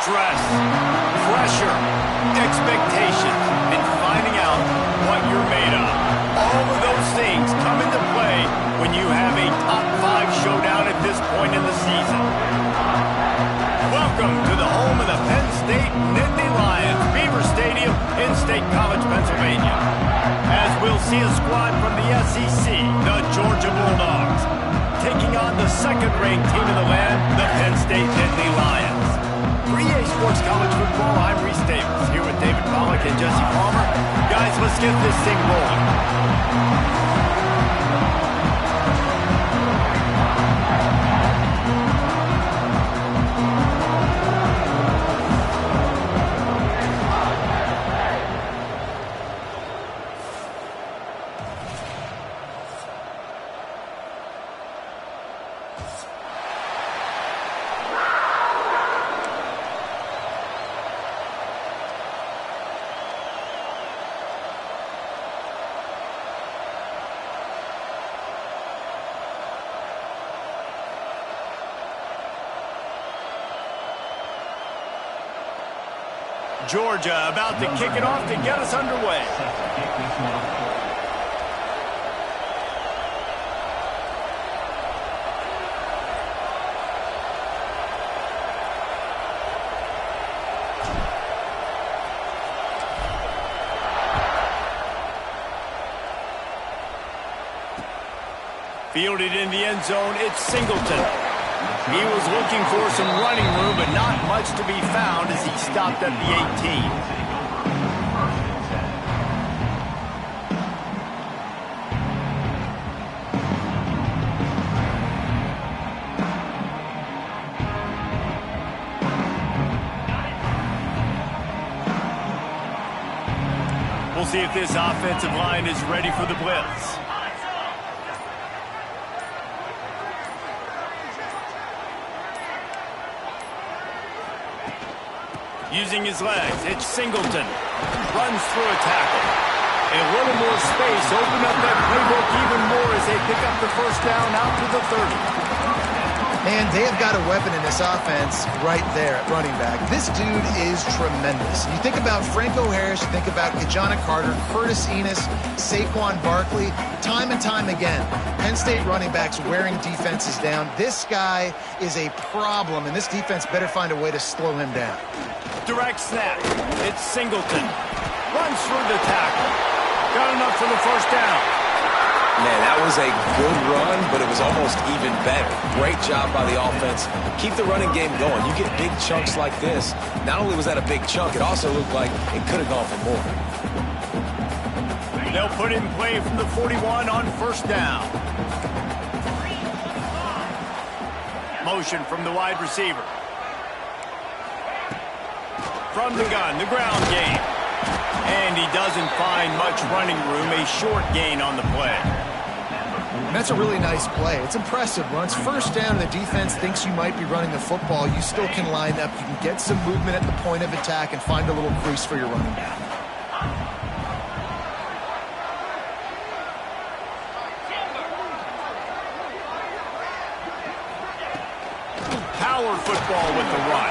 stress, pressure, expectations, and finding out what you're made of. All of those things come into play when you have a top 5 showdown at this point in the season. Welcome to the home of the Penn State Nittany Lions, Beaver Stadium in State College, Pennsylvania. As we'll see a squad from the SEC, the Georgia Bulldogs, taking on the second-ranked team in the land, the Penn State Nittany Lions. For EA Sports College Football, I'm Reese Davis, here with David Pollack and Jesse Palmer. Guys, let's get this thing rolling. Georgia about to kick it off to get us underway. Fielded in the end zone, it's Singleton. He was looking for some running room, but not much to be found as he stopped at the 18. We'll see if this offensive line is ready for the blitz. Using his legs, it's Singleton. Runs through a tackle. A little more space. Open up that playbook even more as they pick up the first down out to the 30. Man, they have got a weapon in this offense right there at running back. This dude is tremendous. You think about Franco Harris, you think about Kajana Carter, Curtis Enos, Saquon Barkley. Time and time again, Penn State running backs wearing defenses down. This guy is a problem, and this defense better find a way to slow him down. Direct snap. It's Singleton. Runs through the tackle. Got enough for the first down. Man, that was a good run, but it was almost even better. Great job by the offense. Keep the running game going. You get big chunks like this. Not only was that a big chunk, it also looked like it could have gone for more. They'll put in play from the 41 on first down. Motion from the wide receiver. From the gun, the ground game. And he doesn't find much running room, a short gain on the play. That's a really nice play. It's impressive. Once first down, the defense thinks you might be running the football. You still can line up. You can get some movement at the point of attack and find a little crease for your running back. Power football with the run.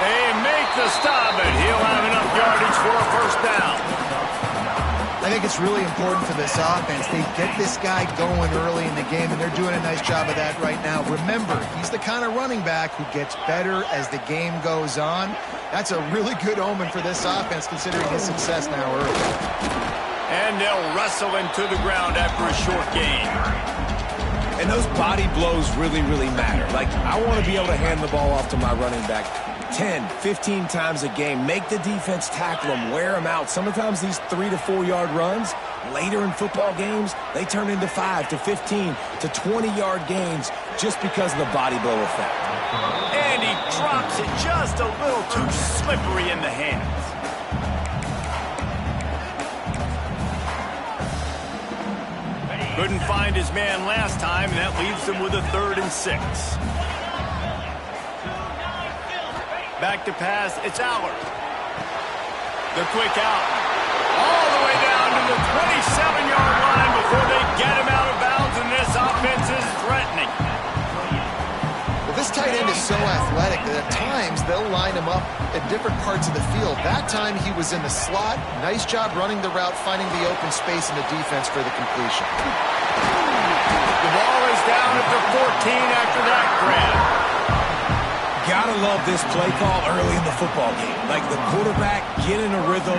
They make the stop, and he'll have enough yardage for a first down. I think it's really important for this offense. They get this guy going early in the game, and they're doing a nice job of that right now. Remember, he's the kind of running back who gets better as the game goes on. That's a really good omen for this offense, considering his success now early. And they'll wrestle him to the ground after a short gain. And those body blows really, really matter. Like, I want to be able to hand the ball off to my running back 10, 15 times a game. Make the defense tackle them, wear them out. Sometimes these 3 to 4 yard runs, later in football games, they turn into 5 to 15 to 20 yard gains just because of the body blow effect. And he drops it just a little too slippery in the hands. Couldn't find his man last time, and that leaves him with a 3rd and 6. Back to pass, it's Allard. The quick out. All the way down to the 27-yard line before they get him out of bounds, and this offense is threatening. Well, this tight end is so athletic. The line him up at different parts of the field. That time he was in the slot. Nice job running the route, finding the open space in the defense for the completion. The ball is down at the 14 after that grab. Gotta love this play call early in the football game. Like the quarterback, get in a rhythm,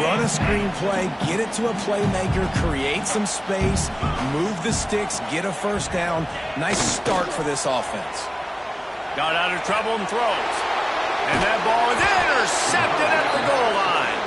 run a screen play, get it to a playmaker, create some space, move the sticks, get a first down. Nice start for this offense. Got out of trouble and throws. And that ball is intercepted at the goal line.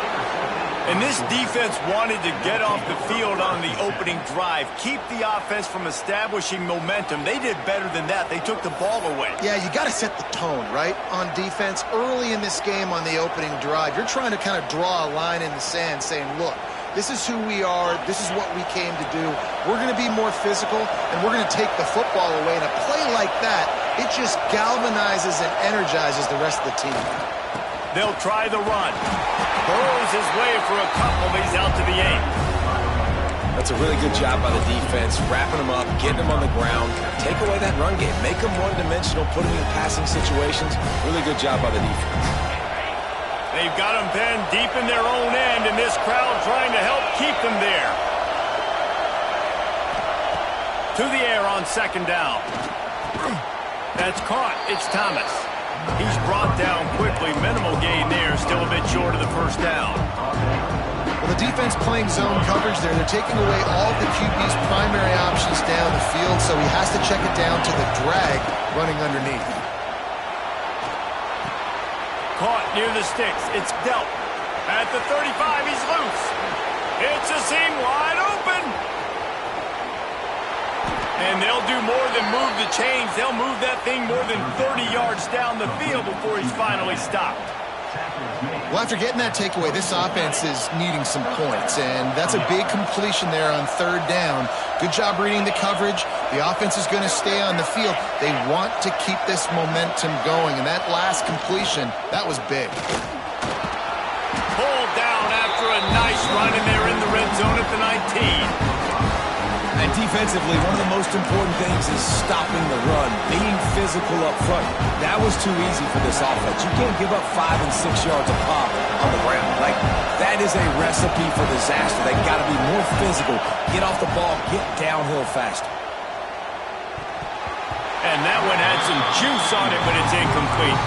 And this defense wanted to get off the field on the opening drive, keep the offense from establishing momentum. They did better than that. They took the ball away. Yeah, you got to set the tone, right, on defense. Early in this game on the opening drive, you're trying to kind of draw a line in the sand saying, look, this is who we are. This is what we came to do. We're going to be more physical, and we're going to take the football away. And a play like that, it just galvanizes and energizes the rest of the team. They'll try the run. Burrows his way for a couple. He's out to the 8. That's a really good job by the defense, wrapping them up, getting them on the ground. Take away that run game. Make them one-dimensional, put them in passing situations. Really good job by the defense. They've got them pinned deep in their own end, and this crowd trying to help keep them there. To the air on second down. That's caught. It's Thomas. He's brought down quickly. Minimal gain there. Still a bit short of the first down. Well, the defense playing zone coverage there. They're taking away all the QB's primary options down the field, so he has to check it down to the drag running underneath. Caught near the sticks. It's dealt. At the 35, he's loose. It's a seam wide open. And they'll do more than move the chains. They'll move that thing more than 30 yards down the field before he's finally stopped. Well, after getting that takeaway, this offense is needing some points, and that's a big completion there on third down. Good job reading the coverage. The offense is going to stay on the field. They want to keep this momentum going, and that last completion, that was big. Pulled down after a nice run, and they're in the red zone at the 19. And defensively, one of the most important things is stopping the run, being physical up front. That was too easy for this offense. You can't give up 5 and 6 yards a pop on the ground. Like, that is a recipe for disaster. They got to be more physical, get off the ball, get downhill faster. And that one had some juice on it, but it's incomplete.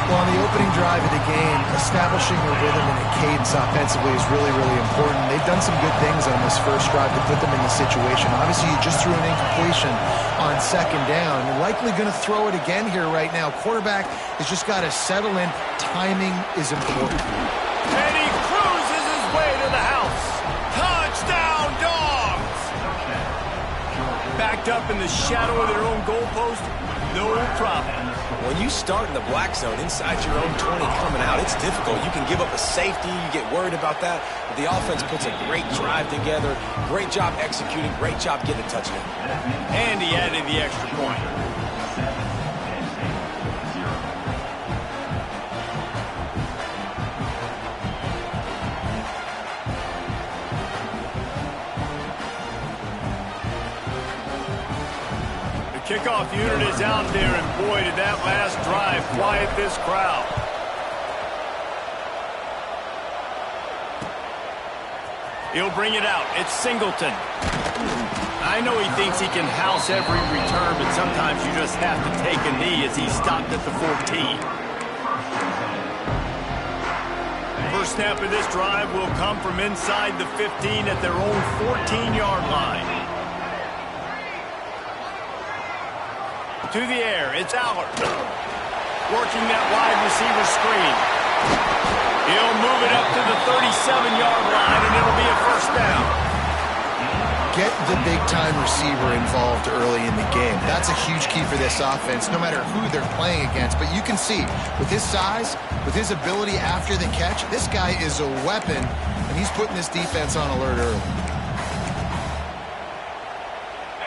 Well, on the opening drive of the game, establishing a rhythm and a cadence offensively is really, really important. They've done some good things on this first drive to put them in this situation. Obviously, you just threw an incompletion on second down. You're likely going to throw it again here right now. Quarterback has just got to settle in. Timing is important. And he cruises his way to the house. Touchdown, Dogs! Backed up in the shadow of their own goalpost, no problem. When you start in the black zone inside your own 20 coming out, it's difficult. You can give up a safety. You get worried about that. But the offense puts a great drive together. Great job executing. Great job getting a touchdown. And he added the extra point. Kickoff unit is out there, and boy, did that last drive quiet this crowd. He'll bring it out. It's Singleton. I know he thinks he can house every return, but sometimes you just have to take a knee as he stopped at the 14. First snap of this drive will come from inside the 15 at their own 14-yard line. To the air, it's Allard. Working that wide receiver screen. He'll move it up to the 37-yard line, and it'll be a first down. Get the big-time receiver involved early in the game. That's a huge key for this offense, no matter who they're playing against. But you can see, with his size, with his ability after the catch, this guy is a weapon, and he's putting this defense on alert early.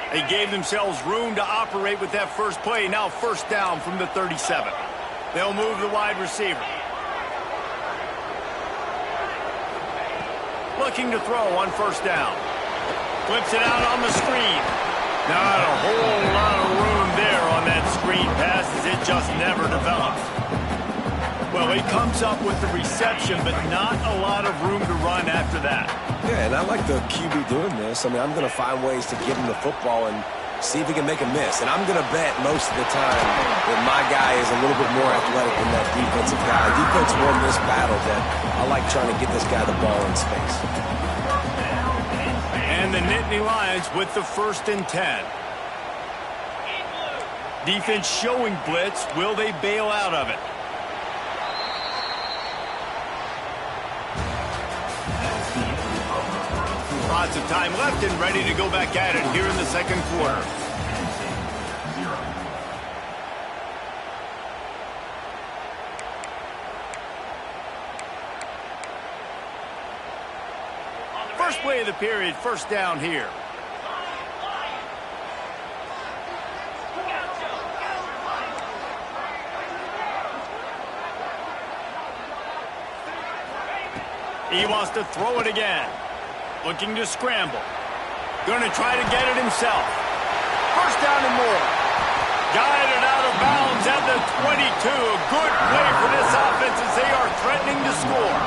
They gave themselves room to operate with that first play. Now first down from the 37. They'll move the wide receiver. Looking to throw on first down. Flips it out on the screen. Not a whole lot of room there on that screen pass as it just never develops. So he comes up with the reception, but not a lot of room to run after that. Yeah, and I like the QB doing this. I mean, I'm going to find ways to give him the football and see if he can make a miss. And I'm going to bet most of the time that my guy is a little bit more athletic than that defensive guy. Defense won this battle, but I like trying to get this guy the ball in space. And the Nittany Lions with the 1st and 10. Defense showing blitz. Will they bail out of it? Lots of time left and ready to go back at it here in the 2nd quarter. First play of the period, 1st down here. He wants to throw it again. Looking to scramble. Going to try to get it himself. 1st down and more. Guided out of bounds at the 22. A good play for this offense as they are threatening to score.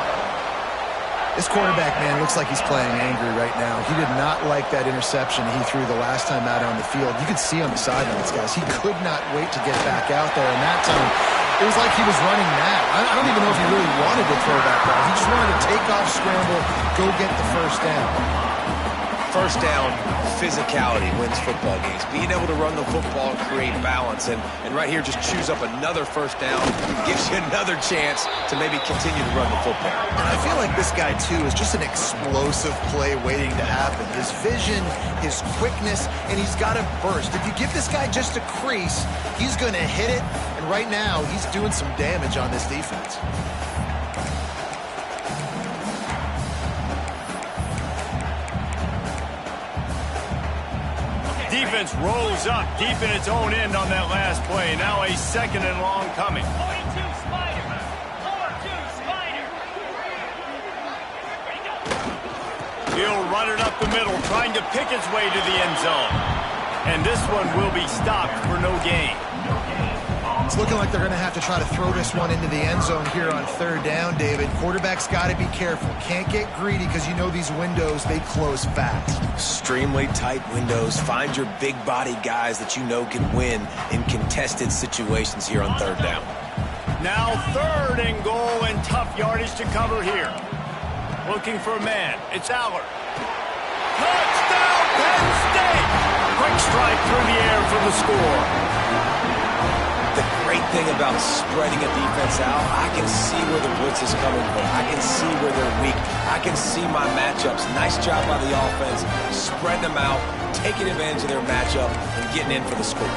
This quarterback, man, looks like he's playing angry right now. He did not like that interception he threw the last time out on the field. You could see on the sidelines, guys. He could not wait to get back out there. And that time, it was like he was running mad. I don't even know if he really wanted to throw that ball. He just wanted to take off, scramble, go get the 1st down. 1st down, physicality wins football games. Being able to run the football, create balance, and right here just choose up another 1st down, gives you another chance to maybe continue to run the football. And I feel like this guy, too, is just an explosive play waiting to happen. His vision, his quickness, and he's got a burst. If you give this guy just a crease, he's going to hit it, and right now he's doing some damage on this defense. Defense rolls up deep in its own end on that last play. Now a 2nd and long coming. 42 Spider. 42 Spider. He'll run it up the middle, trying to pick its way to the end zone. And this one will be stopped for no gain. It's looking like they're going to have to try to throw this one into the end zone here on 3rd down, David. Quarterback's got to be careful. Can't get greedy because you know these windows, they close fast. Extremely tight windows. Find your big body guys that you know can win in contested situations here on 3rd down. Now 3rd and goal and tough yardage to cover here. Looking for a man. It's Allard. Touchdown, Penn State! Quick strike through the air for the score. The great thing about spreading a defense out, I can see where the blitz is coming from. I can see where they're weak. I can see my matchups. Nice job by the offense. Spread them out, taking advantage of their matchup, and getting in for the score.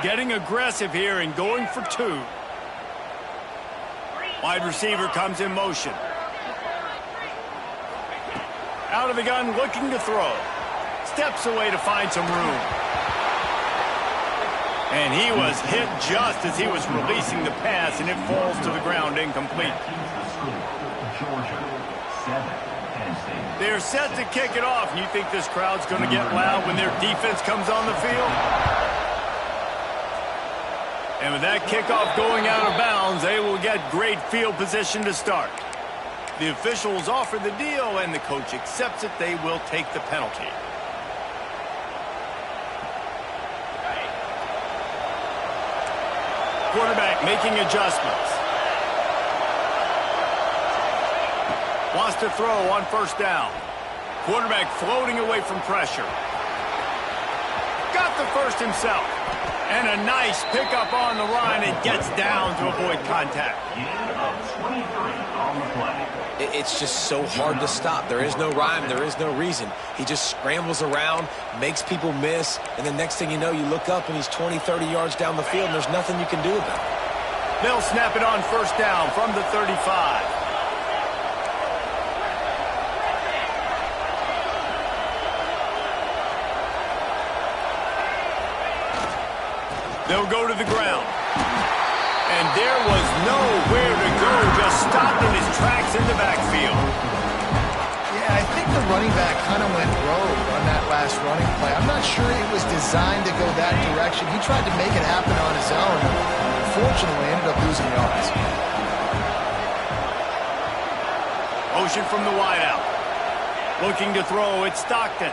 Getting aggressive here and going for 2. Wide receiver comes in motion. Out of the gun, looking to throw. Steps away to find some room. And he was hit just as he was releasing the pass, and it falls to the ground incomplete. They're set to kick it off, and you think this crowd's going to get loud when their defense comes on the field? And with that kickoff going out of bounds, they will get great field position to start. The officials offer the deal, and the coach accepts it. They will take the penalty. Quarterback making adjustments. Wants to throw on 1st down. Quarterback floating away from pressure. Got the 1st himself. And a nice pickup on the line. It gets down to avoid contact. It's just so hard to stop. There is no rhyme. There is no reason. He just scrambles around, makes people miss, and the next thing you know, you look up and he's 20, 30 yards down the field, and there's nothing you can do about it. They'll snap it on 1st down from the 35. They'll go to the ground. And there was nowhere to go, just stopped in his tracks in the backfield. Yeah, I think the running back kind of went rogue on that last running play. I'm not sure it was designed to go that direction. He tried to make it happen on his own. Unfortunately, ended up losing yards. Motion from the wideout. Looking to throw, it's Stockton.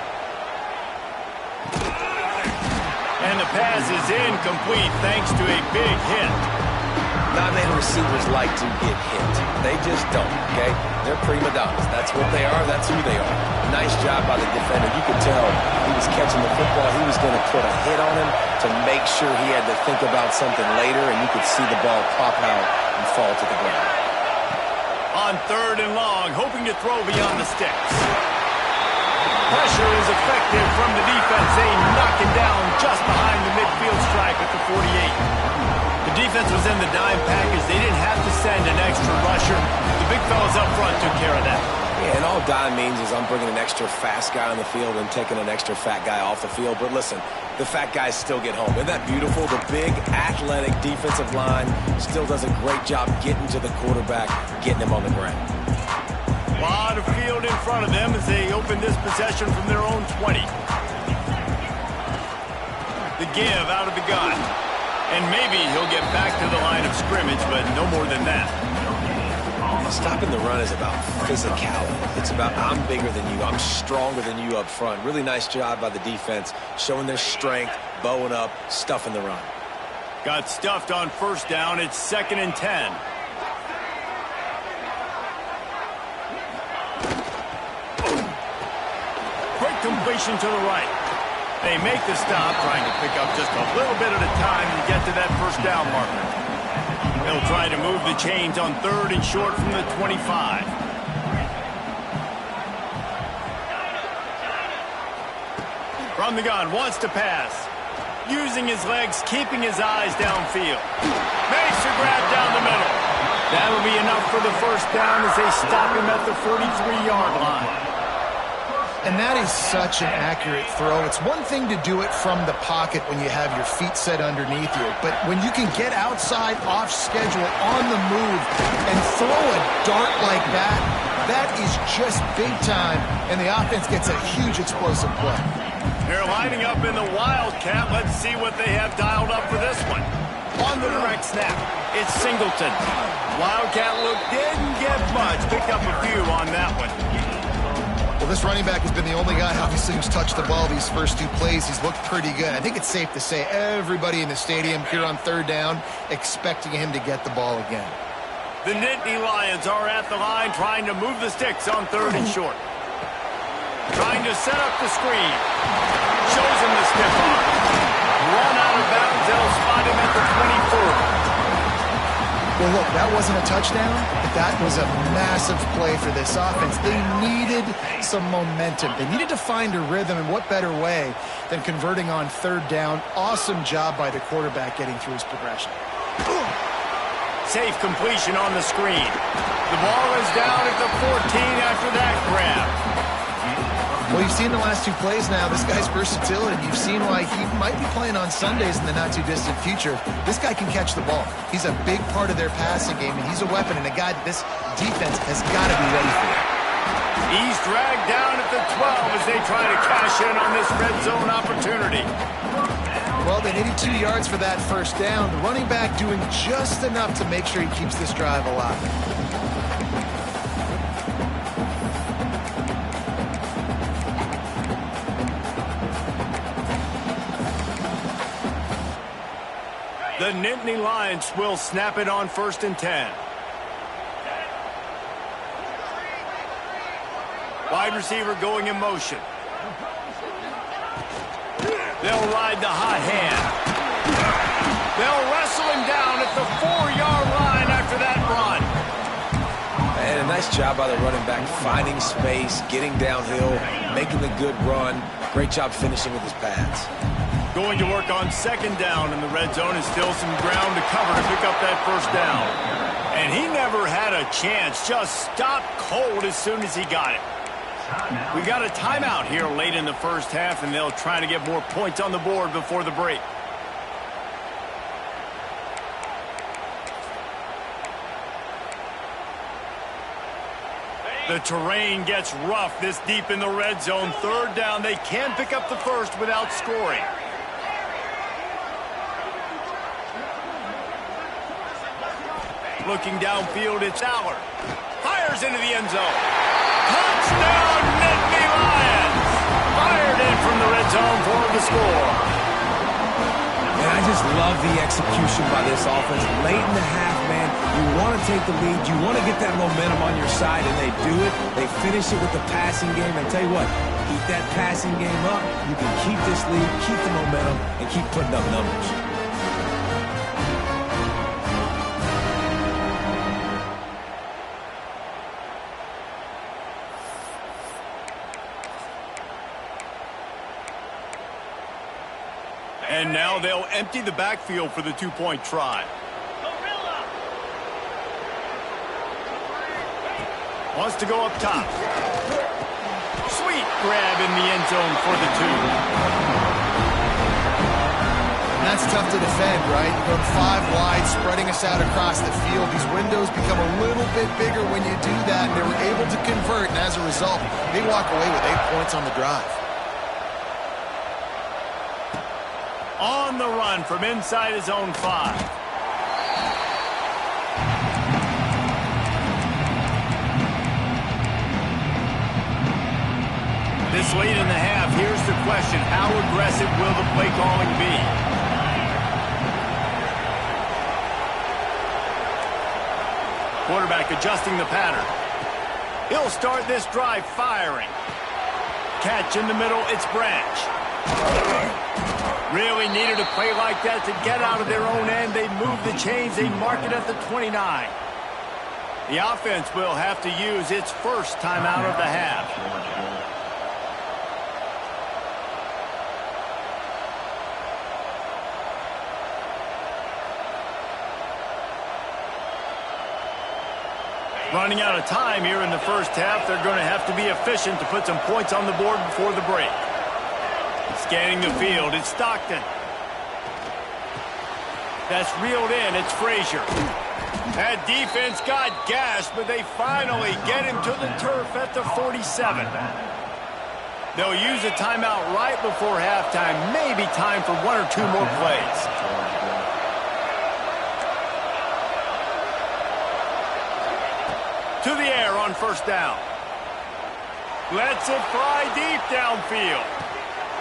And the pass is incomplete thanks to a big hit. Not many receivers like to get hit. They just don't, okay? They're prima donnas. That's what they are. That's who they are. Nice job by the defender. You could tell he was catching the football. He was going to put a hit on him to make sure he had to think about something later, and you could see the ball pop out and fall to the ground. On 3rd and long, hoping to throw beyond the sticks. Pressure is effective from the defense. They knock him down just behind the midfield stripe at the 48. The defense was in the dime package. They didn't have to send an extra rusher. The big fellas up front took care of that. Yeah, and all dime means is I'm bringing an extra fast guy on the field and taking an extra fat guy off the field. But listen, the fat guys still get home. Isn't that beautiful? The big, athletic defensive line still does a great job getting to the quarterback, getting him on the ground. A lot of field in front of them as they open this possession from their own 20. The give out of the gun. And maybe he'll get back to the line of scrimmage, but no more than that. Stopping the run is about physicality. It's about I'm bigger than you. I'm stronger than you up front. Really nice job by the defense, showing their strength, bowing up, stuffing the run. Got stuffed on 1st down. It's 2nd and 10. Quick completion to the right. They make the stop, trying to pick up just a little bit at a time to get to that 1st down marker. They'll try to move the chains on 3rd and short from the 25. From the gun, wants to pass. Using his legs, keeping his eyes downfield. Makes a grab down the middle. That'll be enough for the 1st down as they stop him at the 43-yard line. And that is such an accurate throw. It's one thing to do it from the pocket when you have your feet set underneath you, but when you can get outside, off schedule, on the move, and throw a dart like that, that is just big time, and the offense gets a huge explosive play. They're lining up in the Wildcat. Let's see what they have dialed up for this one. On the direct snap, it's Singleton. Wildcat look didn't get much. Picked up a few on that one. Well, this running back has been the only guy, obviously, who's touched the ball these first 2 plays. He's looked pretty good. I think it's safe to say everybody in the stadium here on 3rd down expecting him to get the ball again. The Nittany Lions are at the line trying to move the sticks on 3rd and short. Trying to set up the screen. Shows him the stiff arm. Run out of bounds. They'll spot him at the 24. Well, look, that wasn't a touchdown, but that was a massive play for this offense. They needed some momentum. They needed to find a rhythm, and what better way than converting on 3rd down. Awesome job by the quarterback getting through his progression. Safe completion on the screen. The ball is down at the 14 after that grab. Well, you've seen the last 2 plays now. This guy's versatility. You've seen why he might be playing on Sundays in the not-too-distant future. This guy can catch the ball. He's a big part of their passing game, and he's a weapon and a guy that this defense has got to be ready for. He's dragged down at the 12 as they try to cash in on this red zone opportunity. Well, they needed 2 yards for that 1st down. The running back doing just enough to make sure he keeps this drive alive. The Nittany Lions will snap it on 1st and 10. Wide receiver going in motion. They'll ride the hot hand. They'll wrestle him down at the 4-yard line after that run. And a nice job by the running back, finding space, getting downhill, making the good run. Great job finishing with his pads. Going to work on 2nd down in the red zone, and still some ground to cover to pick up that 1st down. And he never had a chance, just stopped cold as soon as he got it. We got a timeout here late in the 1st half, and they'll try to get more points on the board before the break. The terrain gets rough this deep in the red zone. Third down, they can pick up the first without scoring. Looking downfield, it's Allard. Fires into the end zone. Touchdown, Nittany Lions! Fired in from the red zone for the score. And I just love the execution by this offense. Late in the half, man, you want to take the lead. You want to get that momentum on your side, and they do it. They finish it with the passing game. And tell you what, keep that passing game up. You can keep this lead, keep the momentum, and keep putting up numbers. And now they'll empty the backfield for the two-point try. Wants to go up top. Sweet grab in the end zone for the two. That's tough to defend, right? You're going 5 wide, spreading us out across the field. These windows become a little bit bigger when you do that, and they were able to convert, and as a result, they walk away with 8 points on the drive. On the run from inside his own 5. This late in the half, here's the question. How aggressive will the play calling be? Quarterback adjusting the pattern. He'll start this drive firing. Catch in the middle, it's Branch. Really needed a play like that to get out of their own end. They move the chains. They mark it at the 29. The offense will have to use its first timeout of the half. Running out of time here in the first half. They're going to have to be efficient to put some points on the board before the break. Scanning the field, it's Stockton. That's reeled in, it's Frazier. That defense got gashed, but they finally get him to the turf at the 47. They'll use a timeout right before halftime. Maybe time for 1 or 2 more plays. To the air on first down. Lets it fly deep downfield.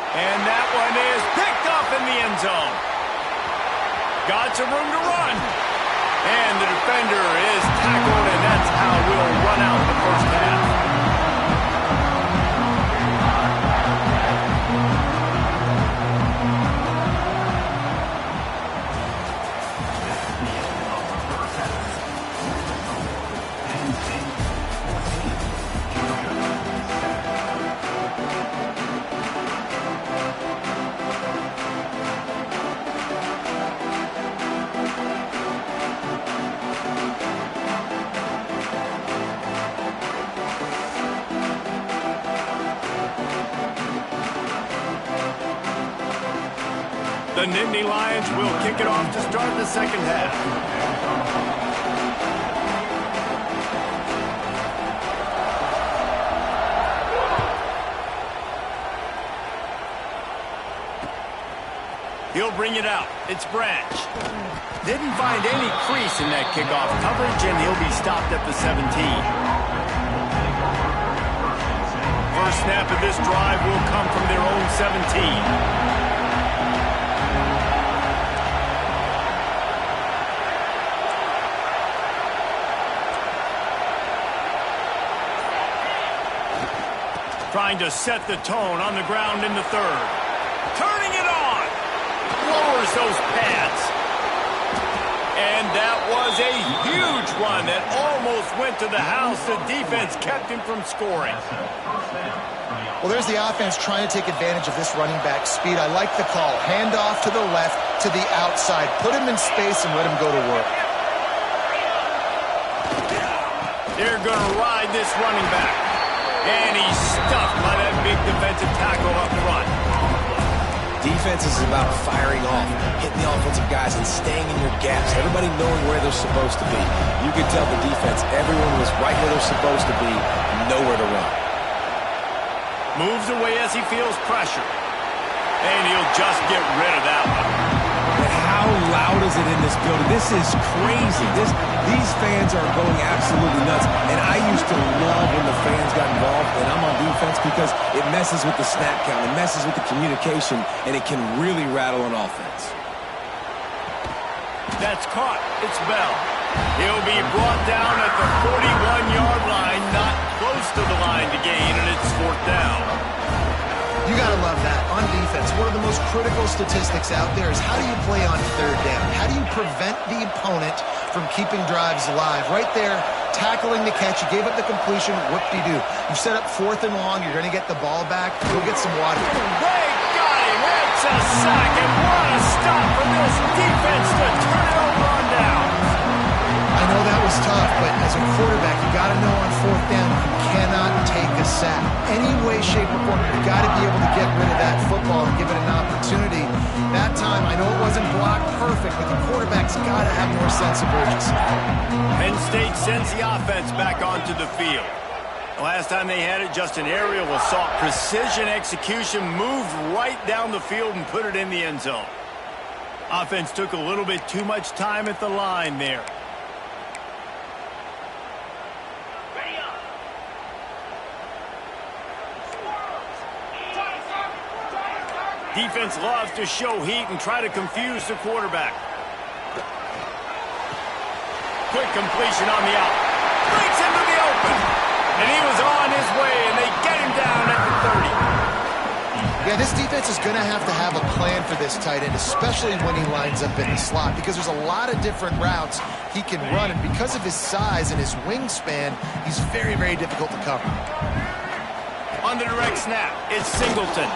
And that one is picked up in the end zone. Got some room to run. And the defender is tackled, and that's how we'll run out the first half. The Nittany Lions will kick it off to start the second half. He'll bring it out. It's Branch. Didn't find any crease in that kickoff coverage, and he'll be stopped at the 17. First snap of this drive will come from their own 17. Trying to set the tone on the ground in the third. Turning it on. Lowers those pads. And that was a huge run that almost went to the house. The defense kept him from scoring. Well, there's the offense trying to take advantage of this running back speed. I like the call. Hand off to the left, to the outside. Put him in space and let him go to work. They're going to ride this running back. And he's stuffed by that big defensive tackle up front. Defense is about firing off, hitting the offensive guys, and staying in your gaps. Everybody knowing where they're supposed to be. You could tell the defense, everyone was right where they're supposed to be, nowhere to run. Moves away as he feels pressure. And he'll just get rid of that one. And how loud is it in this building? This is crazy. These fans are going absolutely nuts. And I used to love when the fans got involved, and I'm on defense, because it messes with the snap count, it messes with the communication, and it can really rattle an offense. That's caught. It's Bell. He'll be brought down at the 41-yard line, not close to the line to gain, and it's 4th down. You got to love that. On defense, one of the most critical statistics out there is how do you play on 3rd down? How do you prevent the opponent from keeping drives alive? Right there, tackling the catch. You gave up the completion. Whoop-de-doo. You set up 4th and long. You're going to get the ball back. Go get some water. They got him. It's a sack, and what a stop for this defense to turn it over on downs. I know that was tough, but as a quarterback, you got to know on 4th down you cannot take a sack. Any way, shape, or form, you got to be able to get rid of that football and give it an opportunity. That time, I know it wasn't blocked perfect, but the quarterback's got to have more sense of urgency. Penn State sends the offense back onto the field. The last time they had it, just an aerial assault. Precision execution, moved right down the field and put it in the end zone. Offense took a little bit too much time at the line there. Defense loves to show heat and try to confuse the quarterback. Quick completion on the out. Breaks into the open. And he was on his way, and they get him down at the 30. Yeah, this defense is going to have a plan for this tight end, especially when he lines up in the slot, because there's a lot of different routes he can run, and because of his size and his wingspan, he's very, very difficult to cover. On the direct snap, it's Singleton.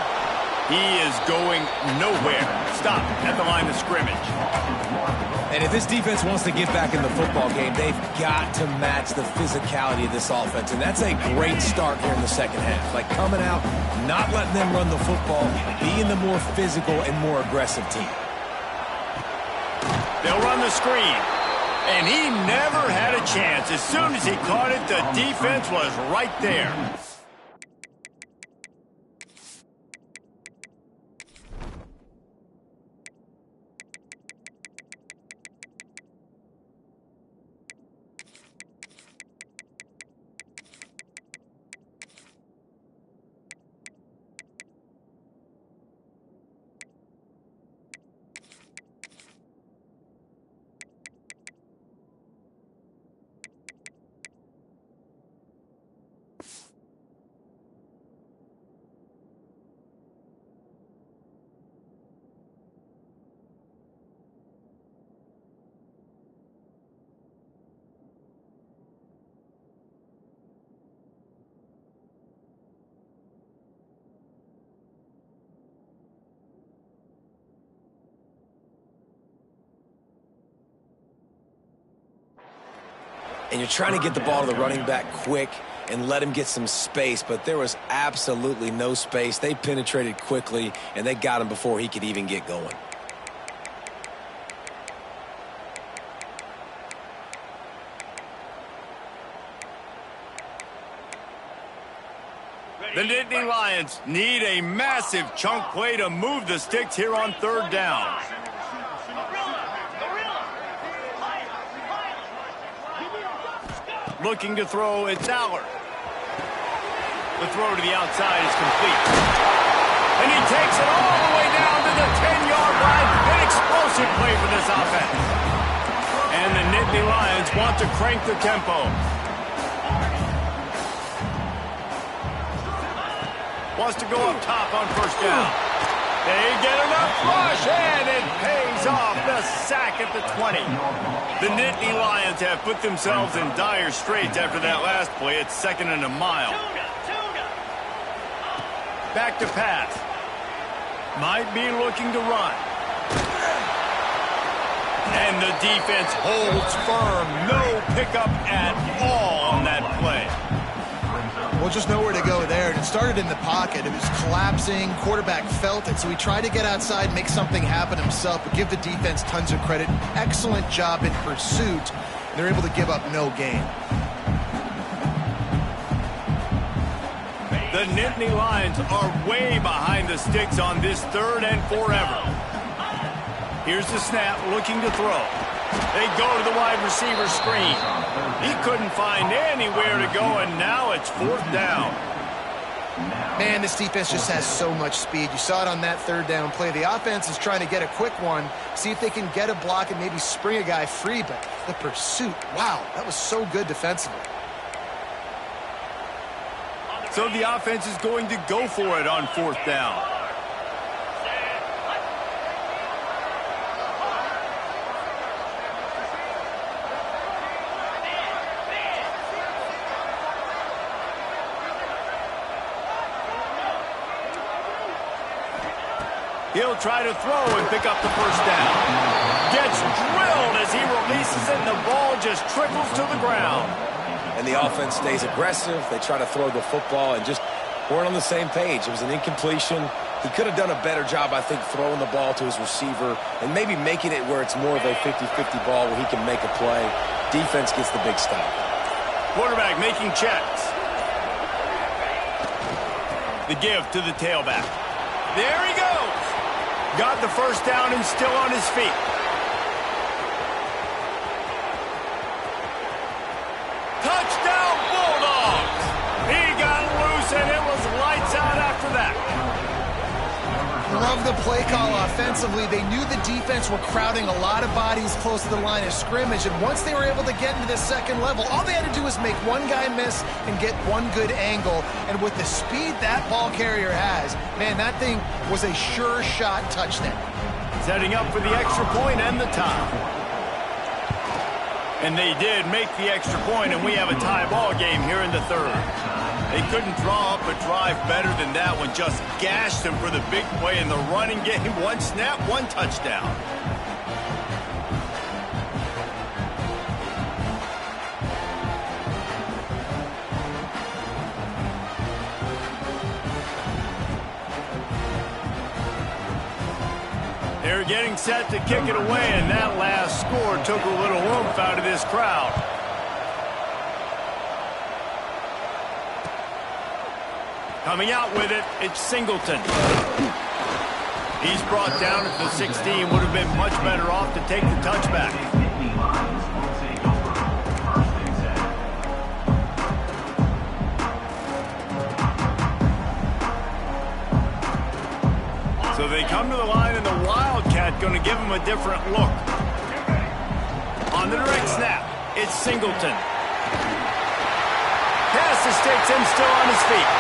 He is going nowhere. Stop at the line of scrimmage. And if this defense wants to get back in the football game, they've got to match the physicality of this offense. And that's a great start here in the second half. Like coming out, not letting them run the football, being the more physical and more aggressive team. They'll run the screen. And he never had a chance. As soon as he caught it, the defense was right there. And you're trying to get the ball to the running back quick and let him get some space, but there was absolutely no space. They penetrated quickly, and they got him before he could even get going. The Nittany Lions need a massive chunk play to move the sticks here on 3rd down. Looking to throw, it's Aller. The throw to the outside is complete. And he takes it all the way down to the 10-yard line. An explosive play for this offense. And the Nittany Lions want to crank the tempo. Wants to go up top on 1st down. They get enough rush, and it pays off. The sack at the 20. The Nittany Lions have put themselves in dire straits after that last play. It's 2nd and a mile. Back to pass. Might be looking to run. And the defense holds firm. No pickup at all on that play. Well, just nowhere to go there. It's started in the pocket. It was collapsing. Quarterback felt it, so he tried to get outside, make something happen himself, but give the defense tons of credit. Excellent job in pursuit. They're able to give up no gain. The Nittany Lions are way behind the sticks on this 3rd and forever. Here's the snap, looking to throw. They go to the wide receiver screen. He couldn't find anywhere to go, and now it's 4th down. Man, this defense just has so much speed. You saw it on that 3rd down play. The offense is trying to get a quick one, see if they can get a block and maybe spring a guy free, but the pursuit, wow, that was so good defensively. So the offense is going to go for it on 4th down. He'll try to throw and pick up the 1st down. Gets drilled as he releases it, and the ball just trickles to the ground. And the offense stays aggressive. They try to throw the football and just weren't on the same page. It was an incompletion. He could have done a better job, I think, throwing the ball to his receiver and maybe making it where it's more of a 50-50 ball where he can make a play. Defense gets the big stop. Quarterback making checks. The give to the tailback. There he goes. Got the 1st down and still on his feet. Touchdown Bulldogs! He got loose and it was lights out after that. Love the play call offensively. They knew the defense were crowding a lot of bodies close to the line of scrimmage, and once they were able to get into the 2nd level, all they had to do was make one guy miss and get one good angle. And with the speed that ball carrier has, man, that thing was a sure shot touchdown. Setting up for the extra point and the tie. And they did make the extra point, and we have a tie ball game here in the 3rd. They couldn't draw up a drive better than that one. Just gashed them for the big play in the running game. One snap, one touchdown. They're getting set to kick it away, and that last score took a little oomph out of this crowd. Coming out with it, it's Singleton. He's brought down at the 16. Would have been much better off to take the touchback. So they come to the line, and the Wildcat going to give them a different look. On the direct snap, it's Singleton. Pass takes him still on his feet.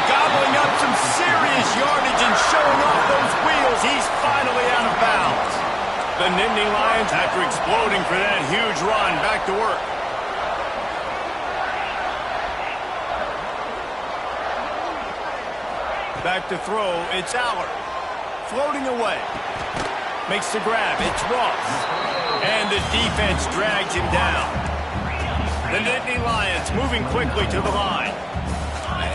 Gobbling up some serious yardage and showing off those wheels, he's finally out of bounds. The Nittany Lions, after exploding for that huge run, back to work. Back to throw, it's Aller. Floating away. Makes the grab, it's Ross. And the defense drags him down. The Nittany Lions moving quickly to the line.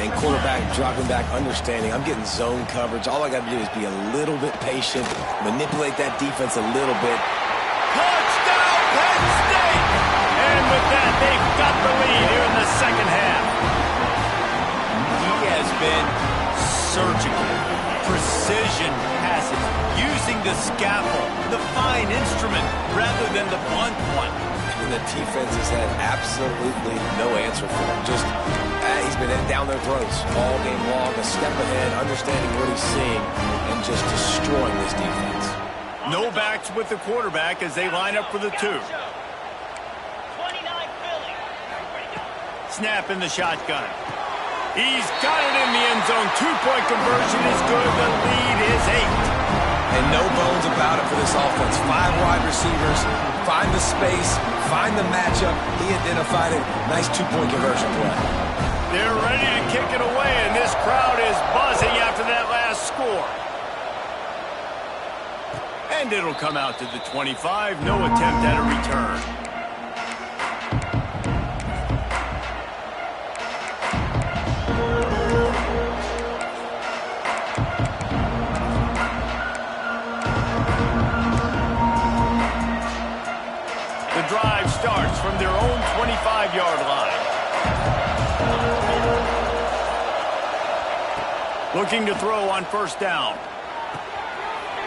And quarterback dropping back, understanding I'm getting zone coverage. All I got to do is be a little bit patient, manipulate that defense a little bit. Touchdown, Penn State! And with that, they've got the lead here in the 2nd half. He has been surgical, precision passes, using the scaffold, the fine instrument, rather than the blunt one. And the defense has had absolutely no answer for him. Just he's been down their throats all game long, a step ahead, understanding what he's seeing, and just destroying this defense. No backs with the quarterback as they line up for the 2. Snap in the shotgun. He's got it in the end zone. 2-point conversion is good. The lead is 8. And no bones about it for this offense. 5 wide receivers, find the space, find the matchup. He identified it. Nice 2-point conversion play. They're ready to kick it away, and this crowd is buzzing after that last score. And it'll come out to the 25. No attempt at a return. drive starts from their own 25-yard line. Looking to throw on first down.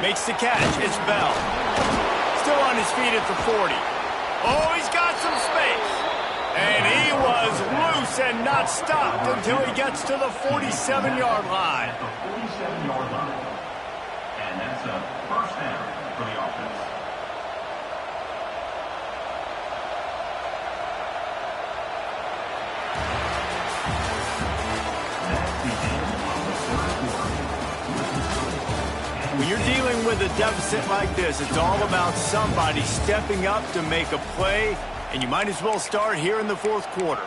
Makes the catch. It's Bell. Still on his feet at the 40. Oh, he's got some space. And he was loose and not stopped until he gets to the 47-yard line. And that's a first down for the offense. When you're dealing with a deficit like this, it's all about somebody stepping up to make a play, and you might as well start here in the fourth quarter.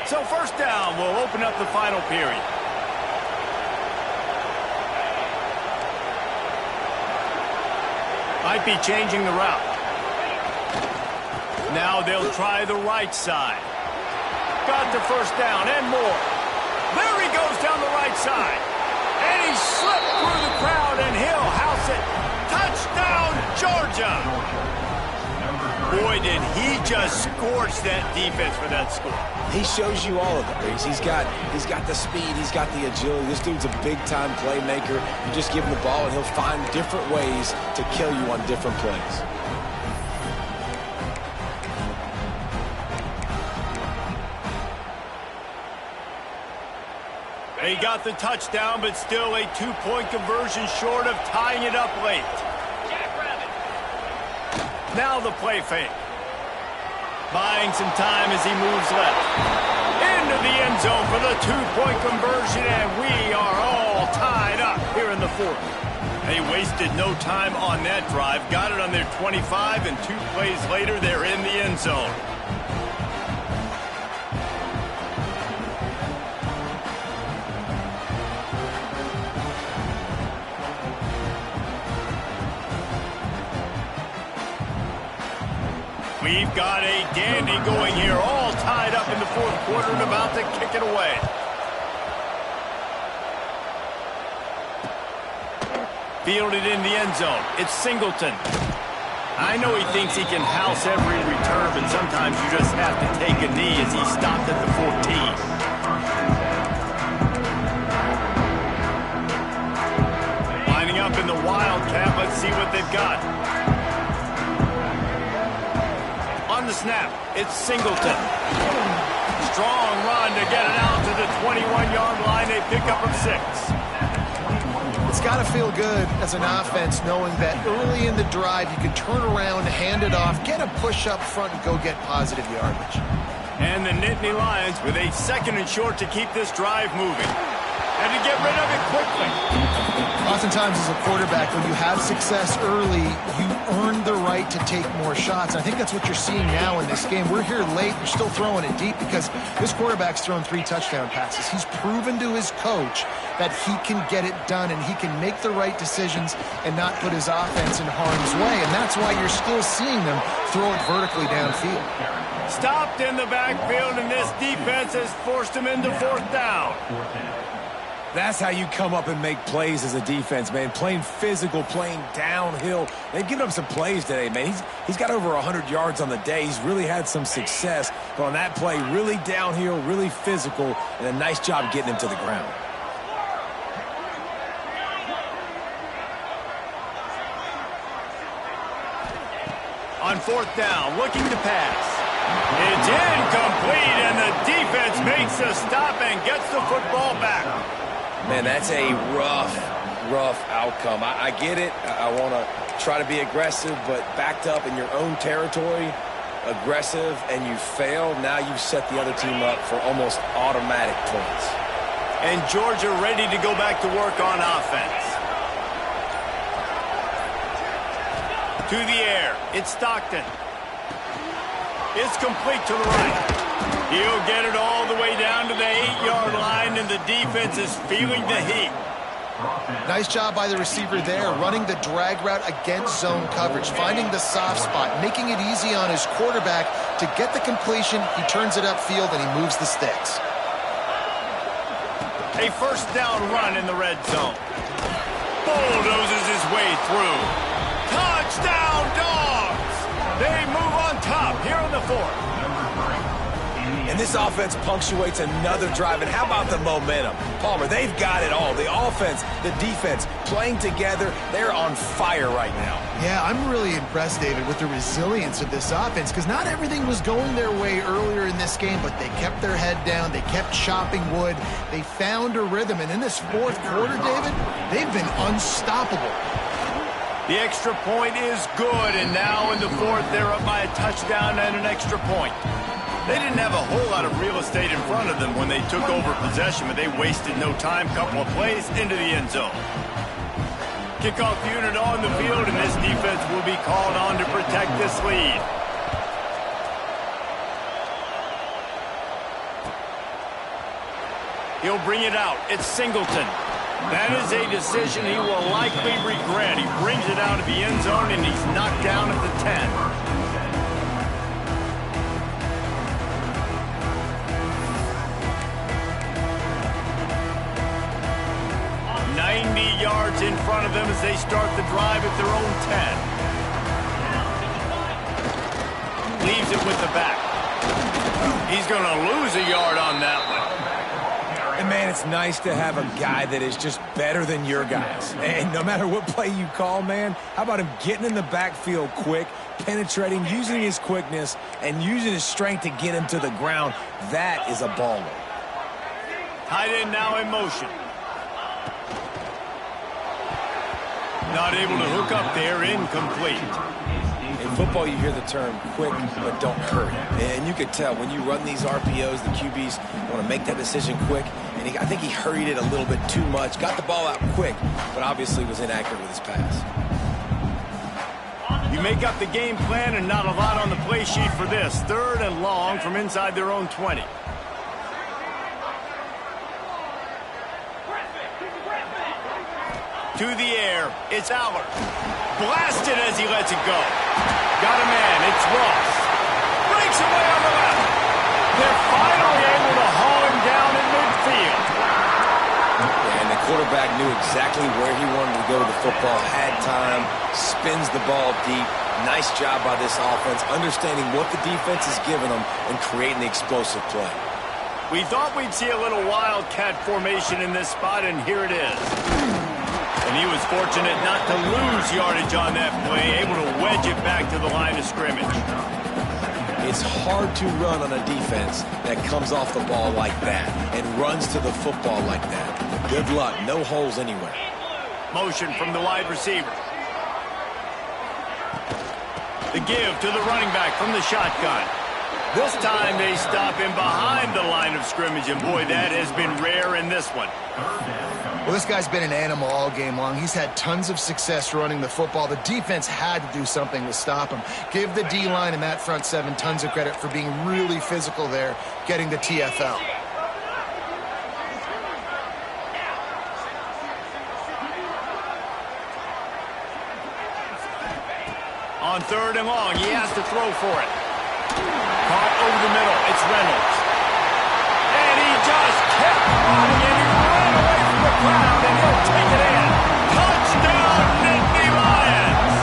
So first down will open up the final period. Might be changing the route. Now they'll try the right side. Got the first down and more. There he goes down the right side. And he slipped through the crowd, and he'll house it. Touchdown, Georgia! Boy, did he just scorch that defense for that score. He shows you all of it, Reese. He's got the speed. He's got the agility. This dude's a big-time playmaker. You just give him the ball, and he'll find different ways to kill you on different plays. They got the touchdown, but still a two-point conversion short of tying it up late. Now the play fake. Buying some time as he moves left. Into the end zone for the two-point conversion, and we are all tied up here in the fourth. They wasted no time on that drive. Got it on their 25, and 2 plays later, they're in the end zone. We've got a dandy going here, all tied up in the fourth quarter and about to kick it away. Fielded in the end zone. It's Singleton. I know he thinks he can house every return, but sometimes you just have to take a knee as he stopped at the 14. Lining up in the Wildcat. Let's see what they've got. On the snap, it's Singleton. Strong run to get it out to the 21-yard line. They pick up of 6. It's got to feel good as an offense knowing that early in the drive you can turn around, hand it off, get a push up front, and go get positive yardage. And the Nittany Lions with a 2nd and short to keep this drive moving. And to get rid of it quickly. Oftentimes as a quarterback, when you have success early, you earn the right to take more shots. And I think that's what you're seeing now in this game. We're here late. We're still throwing it deep because this quarterback's thrown 3 touchdown passes. He's proven to his coach that he can get it done and he can make the right decisions and not put his offense in harm's way. And that's why you're still seeing them throw it vertically downfield. Stopped in the backfield, and this defense has forced him into fourth down. That's how you come up and make plays as a defense, man. Playing physical, playing downhill. They've given up some plays today, man. He's got over 100 yards on the day. He's really had some success. But on that play, really downhill, really physical, and a nice job getting him to the ground. On fourth down, looking to pass. It's incomplete, and the defense makes a stop and gets the football back. Man, that's a rough outcome. I get it. I want to try to be aggressive, but backed up in your own territory, aggressive, and you fail. Now you've set the other team up for almost automatic points. And Georgia ready to go back to work on offense. To the air, it's Stockton. It's complete to the right. He'll get it all the way down to the 8-yard line, and the defense is feeling the heat. Nice job by the receiver there, running the drag route against zone coverage, finding the soft spot, making it easy on his quarterback to get the completion. He turns it upfield, and he moves the sticks. A first down run in the red zone. Bulldozes his way through. Touchdown, Dogs! And this offense punctuates another drive. And how about the momentum? Palmer, they've got it all. The offense, the defense, playing together. They're on fire right now. Yeah, I'm really impressed, David, with the resilience of this offense, because not everything was going their way earlier in this game, but they kept their head down. They kept chopping wood. They found a rhythm. And in this fourth quarter, David, they've been unstoppable. The extra point is good, and now in the fourth, they're up by a touchdown and an extra point. They didn't have a whole lot of real estate in front of them when they took over possession, but they wasted no time. Couple of plays into the end zone. Kickoff unit on the field, and this defense will be called on to protect this lead. He'll bring it out. It's Singleton. That is a decision he will likely regret. He brings it out of the end zone, and he's knocked down at the 10. 90 yards in front of them as they start the drive at their own 10. Leaves it with the back. He's going to lose a yard on that one. And, man, it's nice to have a guy that is just better than your guys. And no matter what play you call, man, how about him getting in the backfield quick, penetrating, using his quickness, and using his strength to get him to the ground? That is a baller. Tight end now in motion. Not able to hook up there, incomplete. In football, you hear the term quick, but don't hurry. And you could tell when you run these RPOs, the QBs want to make that decision quick. And I think he hurried it a little bit too much, got the ball out quick, but obviously was inaccurate with his pass. You make up the game plan and not a lot on the play sheet for this. 3rd and long from inside their own 20. To the air, it's Allard. Blasted as he lets it go. Got a man, it's Ross. Breaks away on the left. They're finally able to haul him down in midfield. And the quarterback knew exactly where he wanted to go with the football, had time, spins the ball deep. Nice job by this offense, understanding what the defense is giving them and creating the explosive play. We thought we'd see a little wildcat formation in this spot, and here it is. And he was fortunate not to lose yardage on that play, able to wedge it back to the line of scrimmage. It's hard to run on a defense that comes off the ball like that and runs to the football like that. Good luck. No holes anywhere. Motion from the wide receiver. The give to the running back from the shotgun. This time they stop him behind the line of scrimmage, and boy, that has been rare in this one. Well, this guy's been an animal all game long. He's had tons of success running the football. The defense had to do something to stop him. Give the D-line and that front 7 tons of credit for being really physical there, getting the TFL. On 3rd and long, he has to throw for it. Caught over the middle, it's Reynolds. And he just kept running, and he ran away from the crowd, and he'll take it in. Touchdown, Nittany Lions!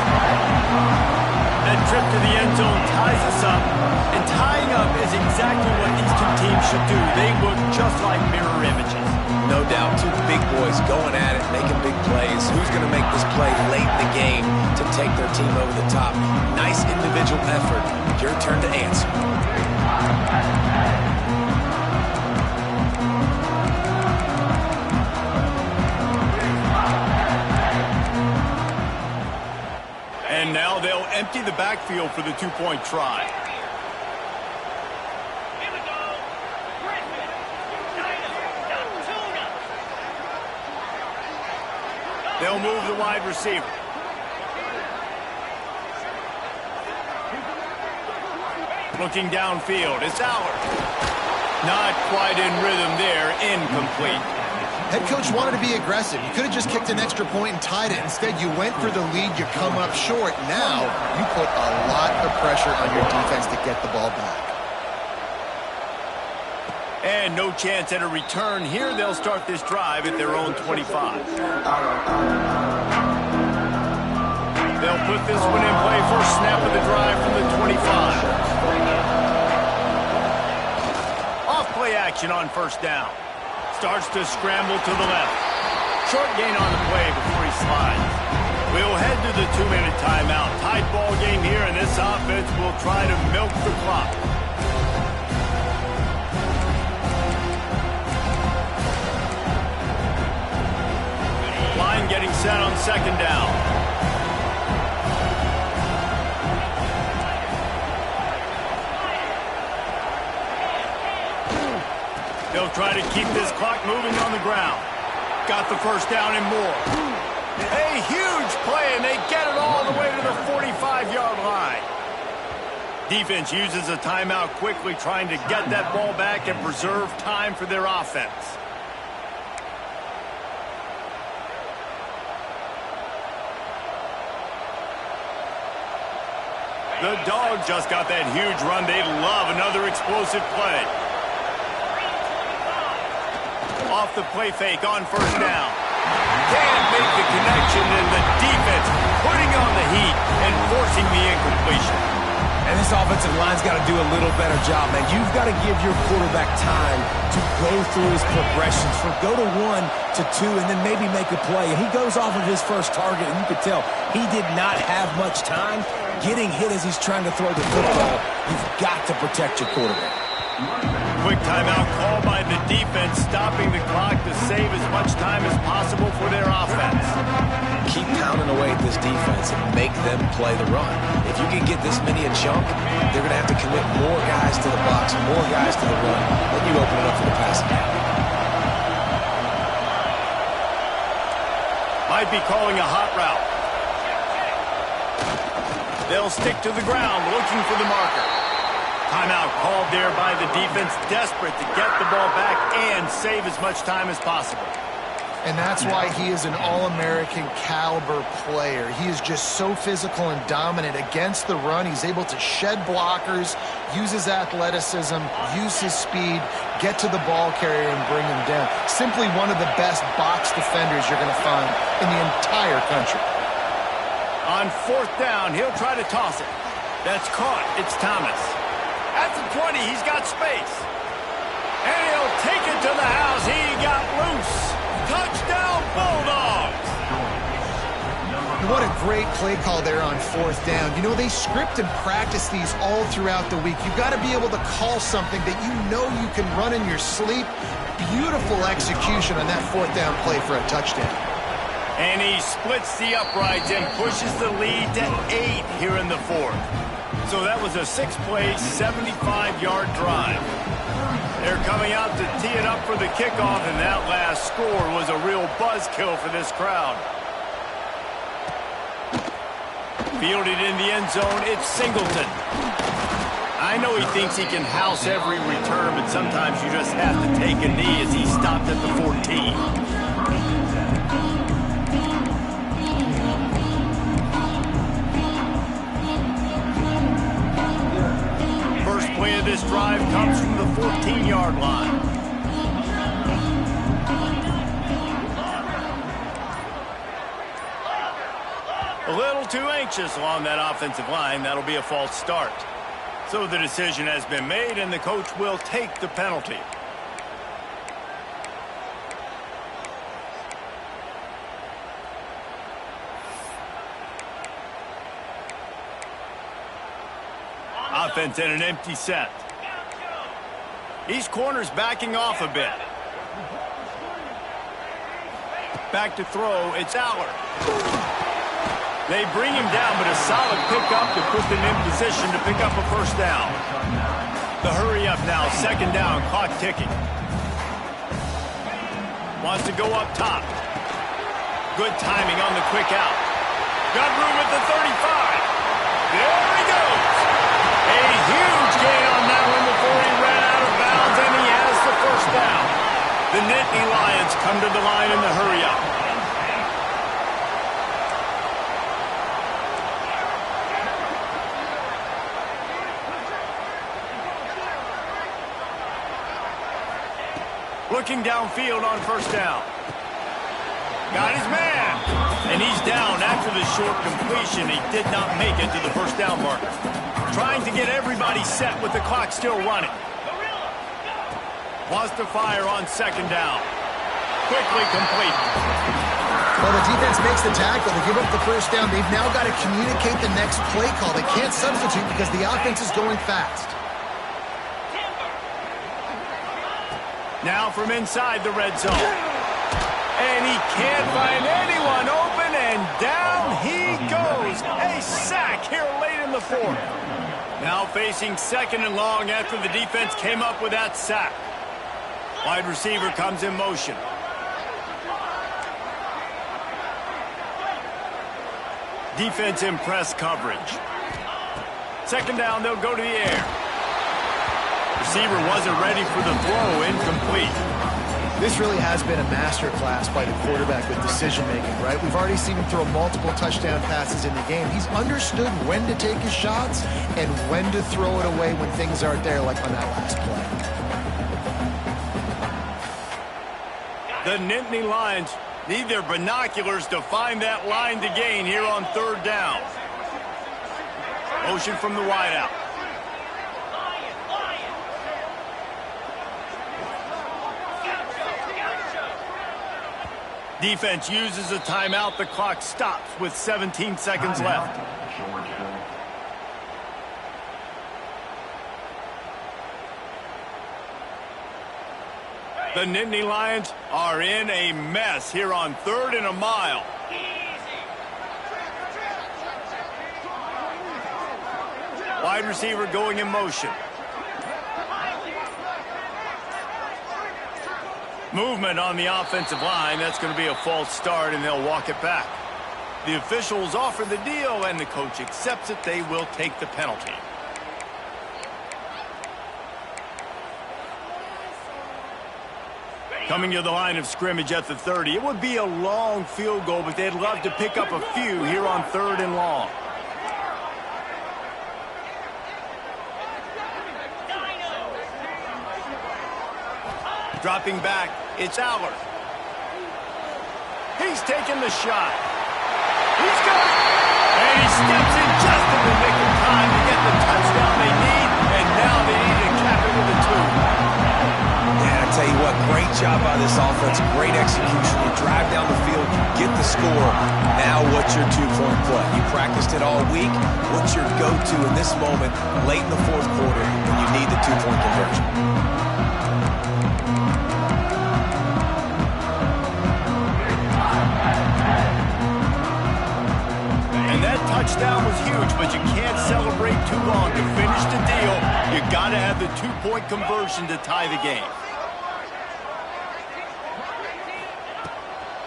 That trip to the end zone ties us up, and tying up is exactly what these two teams should do. They look just like mirror images. No doubt, two big boys going at it, making big plays. Who's going to make this play late in the game to take their team over the top? Nice individual effort. Your turn to answer. And now they'll empty the backfield for the 2-point try. They'll move the wide receiver. Looking downfield, it's Allard. Not quite in rhythm there, incomplete. Head coach wanted to be aggressive. You could have just kicked an extra point and tied it. Instead, you went for the lead, you come up short. Now, you put a lot of pressure on your defense to get the ball back. And no chance at a return here. They'll start this drive at their own 25. They'll put this one in play. First snap of the drive from the 25. action on first down. Starts to scramble to the left. Short gain on the play before he slides. We'll head to the 2-minute timeout. Tied ball game here, and this offense will try to milk the clock. Line getting set on second down. They'll try to keep this clock moving on the ground. Got the first down and more. A huge play, and they get it all the way to the 45-yard line. Defense uses a timeout quickly, trying to get that ball back and preserve time for their offense. The Dogs just got that huge run. They love another explosive play. Off the play fake on first down. Can't make the connection, and the defense putting on the heat and forcing the incompletion. And this offensive line's got to do a little better job, man. You've got to give your quarterback time to go through his progressions, from go to 1 to 2, and then maybe make a play. And he goes off of his first target, and you could tell he did not have much time getting hit as he's trying to throw the football. You've got to protect your quarterback. Quick timeout call by the defense, stopping the clock to save as much time as possible for their offense. Keep pounding away at this defense and make them play the run. If you can get this many a chunk, they're going to have to commit more guys to the box, more guys to the run. Then you open it up for the passing game. Might be calling a hot route. They'll stick to the ground, looking for the marker. Timeout called there by the defense, desperate to get the ball back and save as much time as possible. And that's why he is an All-American caliber player. He is just so physical and dominant against the run. He's able to shed blockers, use his athleticism, use his speed, get to the ball carrier and bring him down. Simply one of the best box defenders you're going to find in the entire country. On fourth down, he'll try to toss it. That's caught. It's Thomas. At the 20, he's got space. And he'll take it to the house. He got loose. Touchdown, Bulldogs. What a great play call there on fourth down. You know, they script and practice these all throughout the week. You've got to be able to call something that you know you can run in your sleep. Beautiful execution on that fourth down play for a touchdown. And he splits the uprights and pushes the lead to 8 here in the fourth. So that was a 6-play, 75-yard drive. They're coming out to tee it up for the kickoff, and that last score was a real buzzkill for this crowd. Fielded in the end zone, it's Singleton. I know he thinks he can house every return, but sometimes you just have to take a knee as he stopped at the 14. Play of this drive comes from the 14-yard line. A little too anxious along that offensive line. That'll be a false start. So the decision has been made, and the coach will take the penalty. Offense in an empty set. These corners backing off a bit. Back to throw, it's Aller. They bring him down, but a solid pickup to put them in position to pick up a first down. The hurry up now, second down, clock ticking. Wants to go up top. Good timing on the quick out. Got room at the 35. There he goes. A huge gain on that one before he ran out of bounds, and he has the first down. The Nittany Lions come to the line in the hurry-up. Looking downfield on first down. Got his man. And he's down after the short completion. He did not make it to the first down marker. Trying to get everybody set with the clock still running. Wants to fire on second down. Quickly complete. Well, the defense makes the tackle. They give up the first down. They've now got to communicate the next play call. They can't substitute because the offense is going fast. Now from inside the red zone. And he can't find anyone open, and down he goes. A sack here late in the fourth. Now facing second and long after the defense came up with that sack. Wide receiver comes in motion. Defense in press coverage. Second down, they'll go to the air. Receiver wasn't ready for the throw, incomplete. This really has been a masterclass by the quarterback with decision-making, right? We've already seen him throw multiple touchdown passes in the game. He's understood when to take his shots and when to throw it away when things aren't there, like on that last play. The Nittany Lions need their binoculars to find that line to gain here on third down. Motion from the wideout. Defense uses a timeout. The clock stops with 17 seconds left. The Nittany Lions are in a mess here on third and a mile. Wide receiver going in motion. Movement on the offensive line. That's going to be a false start, and they'll walk it back. The officials offer the deal, and the coach accepts it. They will take the penalty. Coming to the line of scrimmage at the 30. It would be a long field goal, but they'd love to pick up a few here on third and long. Dropping back, it's Aller. He's taking the shot. He's got it. And he steps in just in the nick of time to get the touchdown they need, and now they need to cap it with a 2. Yeah, I tell you what, great job by this offense. Great execution. You drive down the field, you get the score. Now what's your two-point play? You practiced it all week. What's your go-to in this moment late in the fourth quarter when you need the two-point conversion? Touchdown was huge, but you can't celebrate too long to finish the deal. You got to have the two-point conversion to tie the game.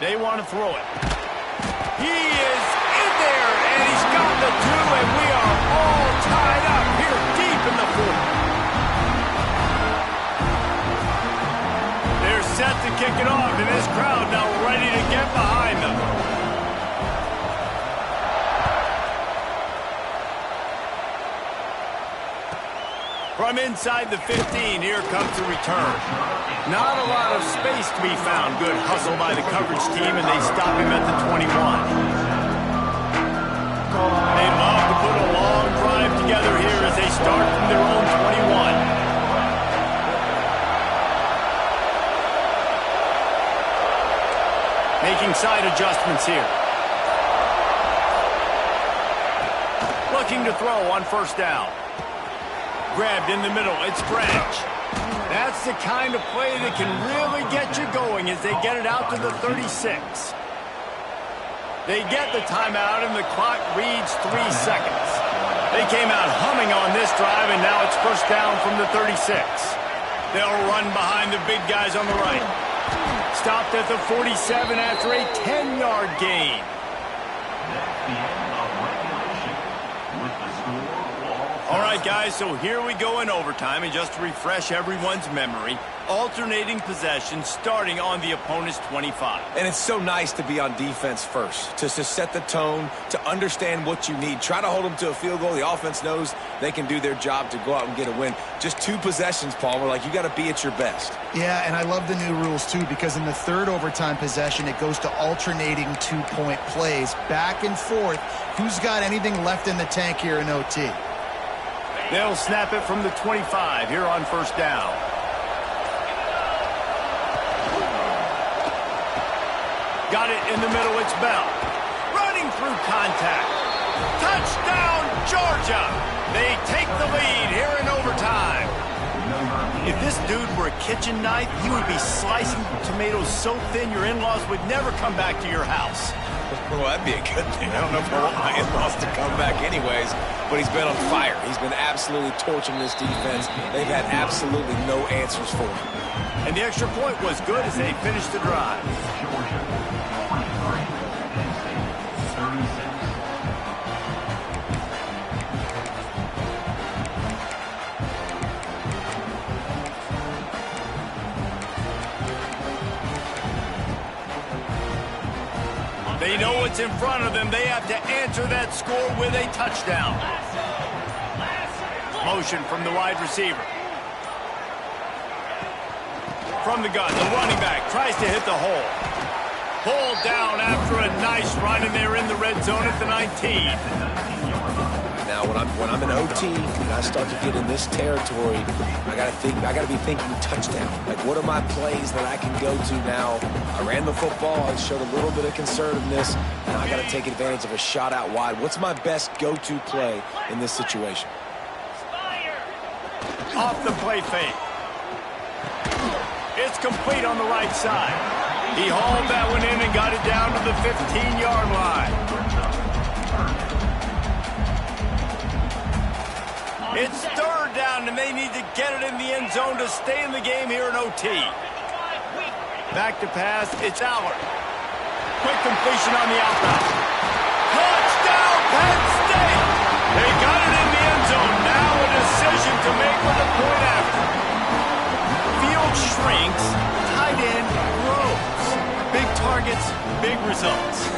They want to throw it. He is in there, and he's got the 2, and we are all tied up here deep in the fourth. They're set to kick it off, and this crowd now ready to get behind them. From inside the 15, here comes the return. Not a lot of space to be found. Good hustle by the coverage team, and they stop him at the 21. They love to put a long drive together here as they start from their own 21. Making side adjustments here. Looking to throw on first down. Grabbed in the middle, it's Branch. That's the kind of play that can really get you going as they get it out to the 36. They get the timeout and the clock reads 3 seconds. They came out humming on this drive, and now it's first down from the 36. They'll run behind the big guys on the right. Stopped at the 47 after a 10-yard gain. All right, guys, so here we go in overtime, and just to refresh everyone's memory, alternating possession starting on the opponent's 25. And it's so nice to be on defense first, to set the tone, to understand what you need. Try to hold them to a field goal. The offense knows they can do their job to go out and get a win. Just 2 possessions, Paul. We're like, you got to be at your best. Yeah, and I love the new rules, too, because in the third overtime possession, it goes to alternating 2-point plays, back and forth. Who's got anything left in the tank here in OT? They'll snap it from the 25 here on first down. Got it in the middle, it's Bell. Running through contact. Touchdown, Georgia! They take the lead here in overtime. If this dude were a kitchen knife, he would be slicing tomatoes so thin your in-laws would never come back to your house. Well, that'd be a good thing. I don't know if I want my in-laws to come back anyways, but he's been on fire. He's been absolutely torching this defense. They've had absolutely no answers for him. And the extra point was good as they finished the drive. Georgia 23, Penn State 36. They know what's in front of them. They have to answer that score with a touchdown. Motion from the wide receiver. From the gun, the running back tries to hit the hole. Pulled down after a nice run, and they're in the red zone at the 19. Now, when I'm in OT and I start to get in this territory, I gotta be thinking touchdown. Like, what are my plays that I can go to now? I ran the football, I showed a little bit of conservativeness, and I gotta take advantage of a shot out wide. What's my best go-to play in this situation? Off the play fake. It's complete on the right side. He hauled that one in and got it down to the 15-yard line. It's third down, and they need to get it in the end zone to stay in the game here in OT. Back to pass, it's Allard. Quick completion on the outbound. Touchdown, Penn State! They got it in the end zone. Now a decision to make with the point after. Field shrinks, tight end grows. Big targets, big results.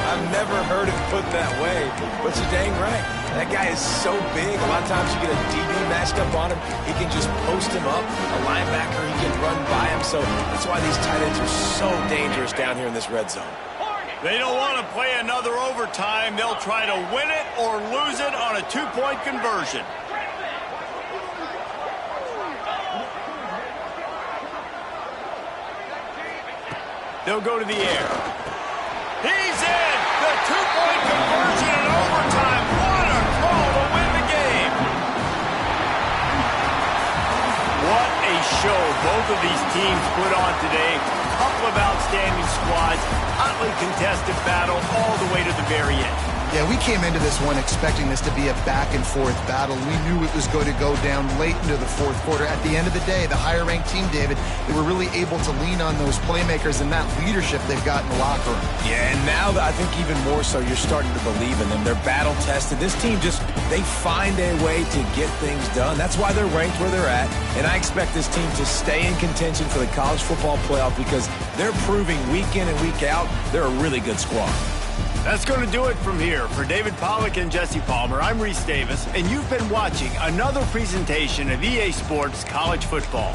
I've never heard it put that way, but you're dang right. That guy is so big. A lot of times you get a DB matched up on him. He can just post him up. A linebacker, he can run by him. So that's why these tight ends are so dangerous down here in this red zone. They don't want to play another overtime. They'll try to win it or lose it on a two-point conversion. They'll go to the air. He's in! The two-point conversion in overtime. What a call to win the game! What a show both of these teams put on today. A couple of outstanding squads. Hotly contested battle all the way to the very end. Yeah, we came into this one expecting this to be a back-and-forth battle. We knew it was going to go down late into the fourth quarter. At the end of the day, the higher-ranked team, David, they were really able to lean on those playmakers and that leadership they've got in the locker room. Yeah, and now I think even more so, you're starting to believe in them. They're battle-tested. This team they find a way to get things done. That's why they're ranked where they're at. And I expect this team to stay in contention for the college football playoff because they're proving week in and week out they're a really good squad. That's going to do it from here. For David Pollack and Jesse Palmer, I'm Reese Davis, and you've been watching another presentation of EA Sports College Football.